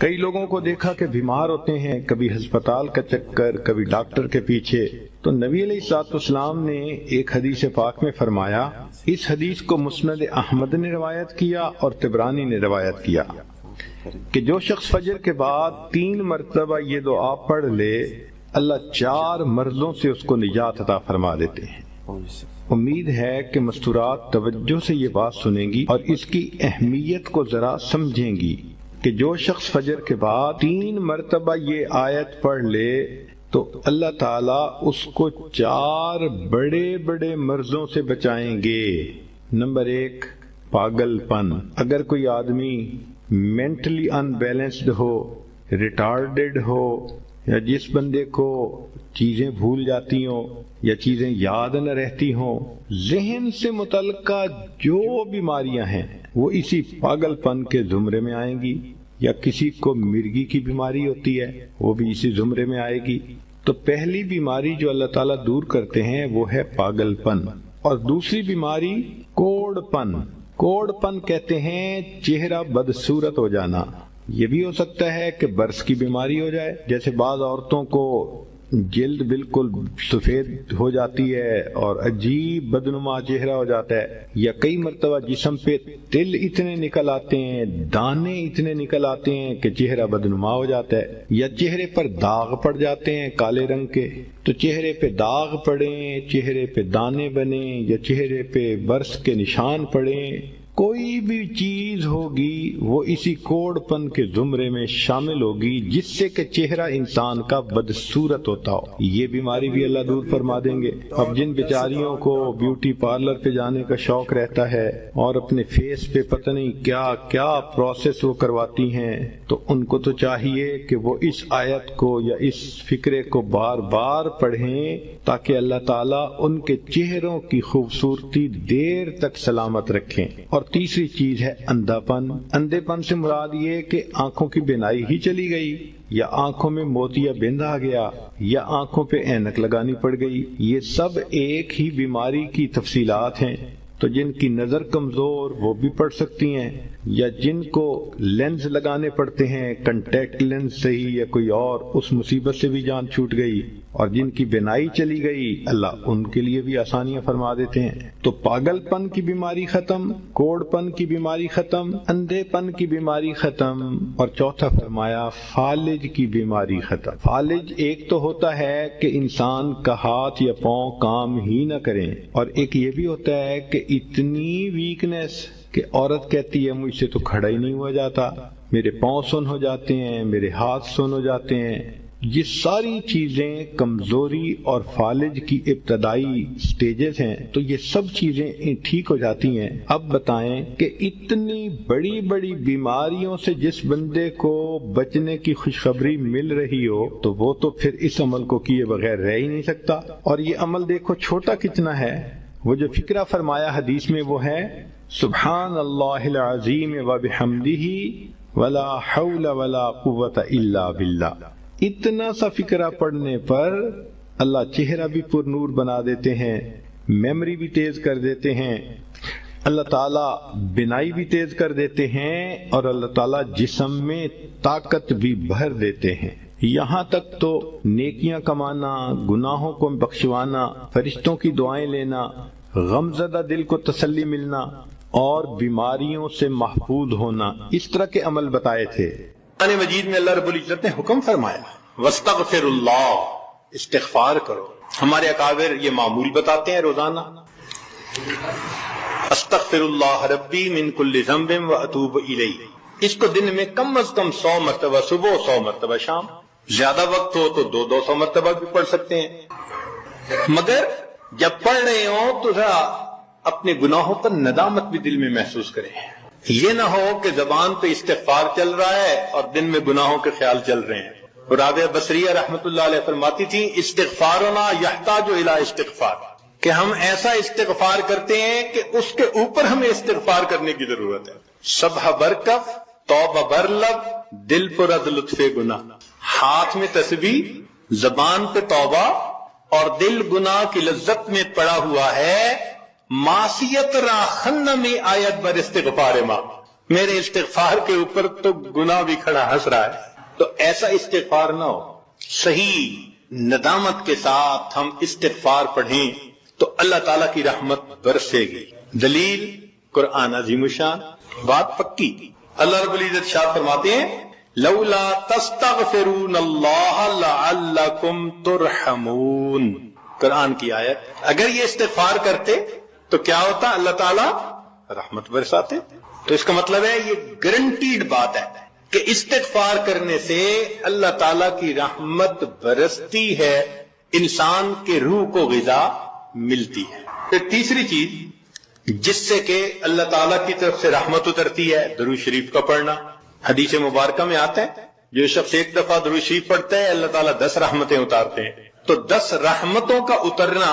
کئی لوگوں کو دیکھا کہ بیمار ہوتے ہیں، کبھی ہسپتال کا چکر، کبھی ڈاکٹر کے پیچھے، تو نبی علیہ الصلوۃ والسلام نے ایک حدیث پاک میں فرمایا، اس حدیث کو مسند احمد نے روایت کیا اور طبرانی نے روایت کیا کہ جو شخص فجر کے بعد 3 مرتبہ یہ دعا پڑھ لے، اللہ 4 مرضوں سے اس کو نجات عطا فرما دیتے ہیں۔ امید ہے کہ مستورات توجہ سے یہ بات سنیں گی اور اس کی اہمیت کو ذرا سمجھیں گی کہ جو شخص فجر کے بعد 3 مرتبہ یہ آیت پڑھ لے تو اللہ تعالیٰ اس کو 4 بڑے بڑے مرضوں سے بچائیں گے۔ نمبر 1، پاگل پن۔ اگر کوئی آدمی مینٹلی ان بیلنسڈ ہو، ریٹارڈڈ ہو، یا جس بندے کو چیزیں بھول جاتی ہوں یا چیزیں یاد نہ رہتی ہوں، ذہن سے متعلقہ جو بیماریاں ہیں وہ اسی پاگل پن کے زمرے میں آئیں گی، یا کسی کو مرگی کی بیماری ہوتی ہے وہ بھی اسی زمرے میں آئے گی۔ تو پہلی بیماری جو اللہ تعالیٰ دور کرتے ہیں وہ ہے پاگل پن، اور دوسری بیماری کوڑ پن۔ کوڑ پن کہتے ہیں چہرہ بدصورت ہو جانا۔ یہ بھی ہو سکتا ہے کہ برس کی بیماری ہو جائے، جیسے بعض عورتوں کو جلد بالکل سفید ہو جاتی ہے اور عجیب بدنما چہرہ ہو جاتا ہے، یا کئی مرتبہ جسم پہ تل اتنے نکل آتے ہیں، دانے اتنے نکل آتے ہیں کہ چہرہ بدنما ہو جاتا ہے، یا چہرے پر داغ پڑ جاتے ہیں کالے رنگ کے۔ تو چہرے پہ داغ پڑیں، چہرے پہ دانے بنیں، یا چہرے پہ برس کے نشان پڑیں، کوئی بھی چیز ہوگی وہ اسی کوڑ پن کے زمرے میں شامل ہوگی جس سے کہ چہرہ انسان کا بدصورت ہوتا ہو۔ یہ بیماری بھی اللہ دور فرما دیں گے۔ اب جن بیچاریوں کو بیوٹی پارلر پہ جانے کا شوق رہتا ہے اور اپنے فیس پہ پتہ نہیں کیا کیا پروسیس وہ کرواتی ہیں، تو ان کو تو چاہیے کہ وہ اس آیت کو یا اس فکرے کو بار بار پڑھیں تاکہ اللہ تعالیٰ ان کے چہروں کی خوبصورتی دیر تک سلامت رکھیں۔ اور تیسری چیز ہے اندھا پن۔ اندھے پن سے مراد یہ کہ آنکھوں کی بینائی ہی چلی گئی، یا آنکھوں میں موتیا بند آ گیا، یا آنکھوں پہ اینک لگانی پڑ گئی۔ یہ سب ایک ہی بیماری کی تفصیلات ہیں۔ تو جن کی نظر کمزور وہ بھی پڑھ سکتی ہیں، یا جن کو لینز لگانے پڑتے ہیں، کنٹیکٹ لینز سے ہی یا کوئی اور، اس مصیبت سے بھی جان چھوٹ گئی، اور جن کی بینائی چلی گئی اللہ ان کے لیے بھی آسانیاں فرما دیتے ہیں۔ تو پاگل پن کی بیماری ختم، کوڑ پن کی بیماری ختم، اندھے پن کی بیماری ختم، اور چوتھا فرمایا فالج کی بیماری ختم۔ فالج ایک تو ہوتا ہے کہ انسان کا ہاتھ یا پاؤں کام ہی نہ کریں، اور ایک یہ بھی ہوتا ہے کہ اتنی ویکنیس کہ عورت کہتی ہے مجھ سے تو کھڑا ہی نہیں ہوا جاتا، میرے پاؤں سن ہو جاتے ہیں، میرے ہاتھ سن ہو جاتے ہیں۔ یہ ساری چیزیں کمزوری اور فالج کی ابتدائی سٹیجز ہیں، تو یہ سب چیزیں ٹھیک ہو جاتی ہیں۔ اب بتائیں کہ اتنی بڑی بڑی بیماریوں سے جس بندے کو بچنے کی خوشخبری مل رہی ہو تو وہ تو پھر اس عمل کو کیے بغیر رہ ہی نہیں سکتا۔ اور یہ عمل دیکھو چھوٹا کتنا ہے۔ وہ جو فکرہ فرمایا حدیث میں وہ ہے سبحان اللہ العظیم وبحمدہ ولا حول ولا قوت الا باللہ۔ اتنا سا فکرہ پڑھنے پر اللہ چہرہ بھی پر نور بنا دیتے ہیں، میموری بھی تیز کر دیتے ہیں، اللہ تعالیٰ بینائی بھی تیز کر دیتے ہیں، اور اللہ تعالیٰ جسم میں طاقت بھی بھر دیتے ہیں۔ یہاں تک تو نیکیاں کمانا، گناہوں کو بخشوانا، فرشتوں کی دعائیں لینا، غمزدہ دل کو تسلی ملنا، اور بیماریوں سے محفوظ ہونا، اس طرح کے عمل بتائے تھے۔ قرآن مجید میں اللہ رب العزت نے حکم فرمایا وَاسْتَغْفِرُ اللَّهَ، استغفار کرو۔ ہمارے اکابر یہ معمول بتاتے ہیں روزانہ، استغفر اللہ ربی من کل ذنب واتوب الیہ۔ اس کو دن میں کم از کم 100 مرتبہ صبح، 100 مرتبہ شام، زیادہ وقت ہو تو 200 مرتبہ بھی پڑھ سکتے ہیں۔ مگر جب پڑھ رہے ہوں تو ذرا اپنے گناہوں پر ندامت بھی دل میں محسوس کریں۔ یہ نہ ہو کہ زبان پہ استغفار چل رہا ہے اور دن میں گناہوں کے خیال چل رہے ہیں۔ رابعہ بصریہ رحمۃ اللہ علیہ فرماتی تھی استغفارنا یحتاج الی استغفار، کہ ہم ایسا استغفار کرتے ہیں کہ اس کے اوپر ہمیں استغفار کرنے کی ضرورت ہے۔ سبح برکف توبہ برلب دل پر از لطف گناہ، ہاتھ میں تسبیح، زبان پہ توبہ، اور دل گناہ کی لذت میں پڑا ہوا ہے۔ معصیت را خن میں آیت بر استغفار ما، میرے استغفار کے اوپر تو گناہ بھی کھڑا ہنس رہا ہے. تو ایسا استغفار نہ ہو. صحیح ندامت کے ساتھ ہم استغفار پڑھیں تو اللہ تعالیٰ کی رحمت برسے گی. دلیل قرآن عظیم الشان، بات پکی. اللہ رب العزت شاد فرماتے ہیں لولا تستغفرون اللہ لعلکم ترحمون. قرآن کی آیت. اگر یہ استغفار کرتے تو کیا ہوتا؟ اللہ تعالیٰ رحمت برساتے. تو اس کا مطلب ہے یہ گارنٹیڈ بات ہے کہ استغفار کرنے سے اللہ تعالیٰ کی رحمت برستی ہے، انسان کے روح کو غذا ملتی ہے. پھر تیسری چیز جس سے کہ اللہ تعالیٰ کی طرف سے رحمت اترتی ہے، درود شریف کا پڑھنا. حدیث مبارکہ میں آتا ہے جو شخص ایک دفعہ درود شریف پڑھتا ہے اللہ تعالیٰ 10 رحمتیں اتارتے ہیں. تو 10 رحمتوں کا اترنا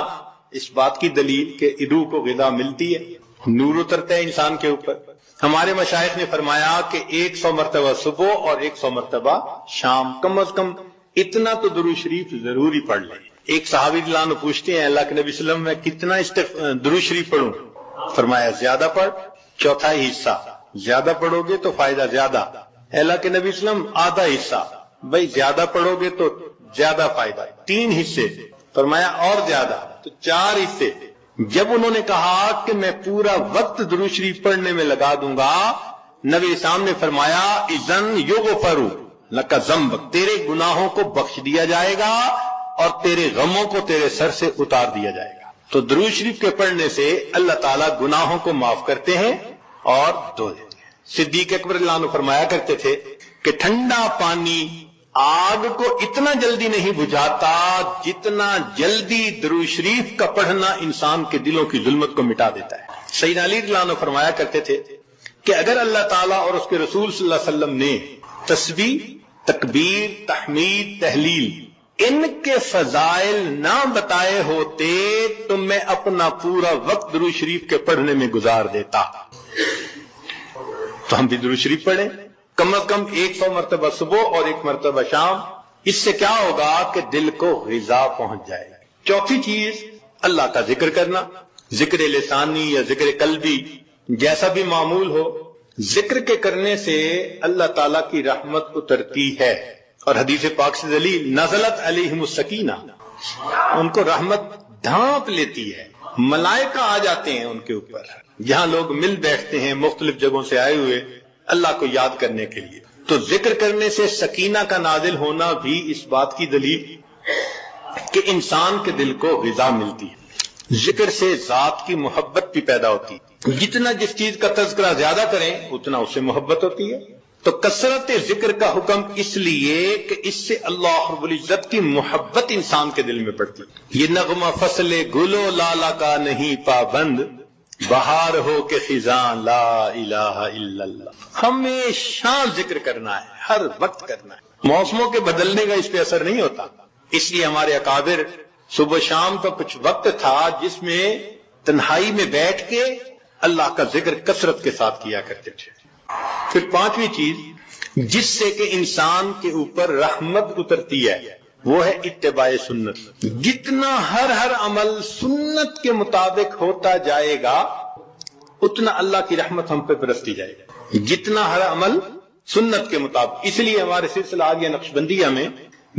اس بات کی دلیل کہ روح کو غذا ملتی ہے، نور اترتا ہے انسان کے اوپر. ہمارے مشائخ نے فرمایا کہ 100 مرتبہ صبح اور 100 مرتبہ شام، کم از کم اتنا تو درود شریف ضروری پڑھ لیں. ایک صحابی رضی اللہ عنہ پوچھتے ہیں اللہ کے نبی صلی اللہ علیہ وسلم میں کتنا درود شریف پڑھوں؟ فرمایا زیادہ پڑھ، چوتھائی حصہ. زیادہ پڑھو گے تو فائدہ زیادہ. اللہ کے نبی صلی اللہ علیہ وسلم آدھا حصہ. بھائی زیادہ پڑھو گے تو زیادہ فائدہ. 3 حصے. فرمایا اور زیادہ تو 4 حصے. جب انہوں نے کہا کہ میں پورا وقت درود شریف پڑھنے میں لگا دوں گا، نبی اسلام نے فرمایا اذن یغفر لک ذنبک، تیرے گناہوں کو بخش دیا جائے گا اور تیرے غموں کو تیرے سر سے اتار دیا جائے گا. تو درود شریف کے پڑھنے سے اللہ تعالیٰ گناہوں کو معاف کرتے ہیں اور دھو دیتے ہیں. صدیق اکبر رضی اللہ عنہ فرمایا کرتے تھے کہ ٹھنڈا پانی آگ کو اتنا جلدی نہیں بجھاتا جتنا جلدی درود شریف کا پڑھنا انسان کے دلوں کی ظلمت کو مٹا دیتا ہے. سیدنا علی رضی اللہ عنہ فرمایا کرتے تھے کہ اگر اللہ تعالیٰ اور اس کے رسول صلی اللہ علیہ وسلم نے تسبیح، تکبیر، تحمید، تہلیل ان کے فضائل نہ بتائے ہوتے تو میں اپنا پورا وقت درود شریف کے پڑھنے میں گزار دیتا. تو ہم بھی درود شریف پڑھیں کم از کم 100 مرتبہ صبح اور 1 مرتبہ شام. اس سے کیا ہوگا کہ دل کو غذا پہنچ جائے گی. چوتھی چیز اللہ کا ذکر کرنا، ذکر لسانی یا ذکر قلبی جیسا بھی معمول ہو. ذکر کے کرنے سے اللہ تعالیٰ کی رحمت اترتی ہے. اور حدیث پاک سے دلیل نزلت علیہم السکینہ، ان کو رحمت ڈھانپ لیتی ہے، ملائکہ آ جاتے ہیں ان کے اوپر. جہاں لوگ مل بیٹھتے ہیں مختلف جگہوں سے آئے ہوئے اللہ کو یاد کرنے کے لیے، تو ذکر کرنے سے سکینہ کا نازل ہونا بھی اس بات کی دلیل کہ انسان کے دل کو غذا ملتی ہے. ذکر سے ذات کی محبت بھی پیدا ہوتی ہے. جتنا جس چیز کا تذکرہ زیادہ کریں اتنا اس سے محبت ہوتی ہے. تو کثرت ذکر کا حکم اس لیے کہ اس سے اللہ رب العزت کی محبت انسان کے دل میں پڑتی ہے. یہ نغمہ فصل گلو لالا کا نہیں پابند، بہار ہو کہ خزاں لا الہ الا اللہ. ہمیشہ ذکر کرنا ہے، ہر وقت کرنا ہے. موسموں کے بدلنے کا اس پہ اثر نہیں ہوتا. اس لیے ہمارے اکابر صبح شام کا کچھ وقت تھا جس میں تنہائی میں بیٹھ کے اللہ کا ذکر کثرت کے ساتھ کیا کرتے تھے. پھر 5ویں چیز جس سے کہ انسان کے اوپر رحمت اترتی ہے وہ ہے اتباع سنت. جتنا ہر عمل سنت کے مطابق ہوتا جائے گا اتنا اللہ کی رحمت ہم پہ برستی جائے گی. جتنا ہر عمل سنت کے مطابق. اس لیے ہمارے سلسلہ آگیا نقشبندیہ میں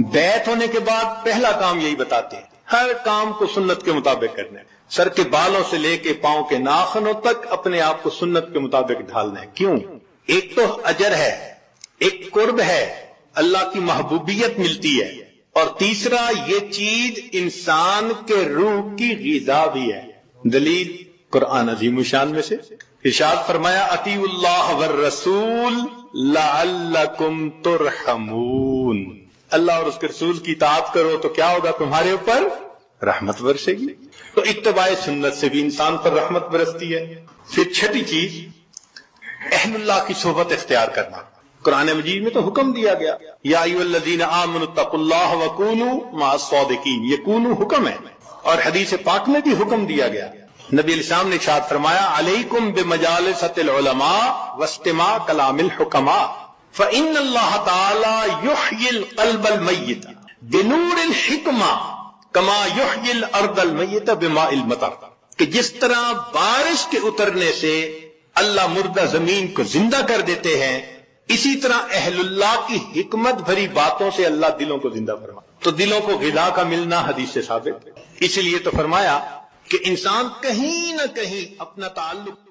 بیعت ہونے کے بعد پہلا کام یہی بتاتے ہیں، ہر کام کو سنت کے مطابق کرنا ہے. سر کے بالوں سے لے کے پاؤں کے ناخنوں تک اپنے آپ کو سنت کے مطابق ڈھالنا ہے. کیوں؟ ایک تو اجر ہے، ایک قرب ہے، اللہ کی محبوبیت ملتی ہے، اور تیسرا یہ چیز انسان کے روح کی غذا بھی ہے. دلیل قرآن عظیم الشان میں سے ارشاد فرمایا اطیعوا اللہ والرسول لعلکم ترحمون. اللہ اور اس کے رسول کی اطاعت کرو تو کیا ہوگا؟ تمہارے اوپر رحمت برسے گی. تو اتباع سنت سے بھی انسان پر رحمت برستی ہے. پھر 6ٹھی چیز اہل اللہ کی صحبت اختیار کرنا. قرآن مجید میں تو حکم دیا گیا یا ایھا الذین آمنوا اتقوا اللہ وکونوا مع الصادقین. یہ کونوا حکم ہے، اور حدیث پاک میں بھی حکم دیا گیا. نبی علیہ السلام نے ارشاد فرمایا علیکم بمجالسۃ العلماء واستماع کلام الحکماء فإن اللہ تعالی یحیی القلب المیت بنور الحکمہ کما یحیی الارض المیت بماء المطر. کہ جس طرح بارش کے اترنے سے اللہ مردہ زمین کو زندہ کر دیتے ہیں، اسی طرح اہل اللہ کی حکمت بھری باتوں سے اللہ دلوں کو زندہ فرما. تو دلوں کو غذا کا ملنا حدیث سے ثابت ہے. اسی لیے تو فرمایا کہ انسان کہیں نہ کہیں اپنا تعلق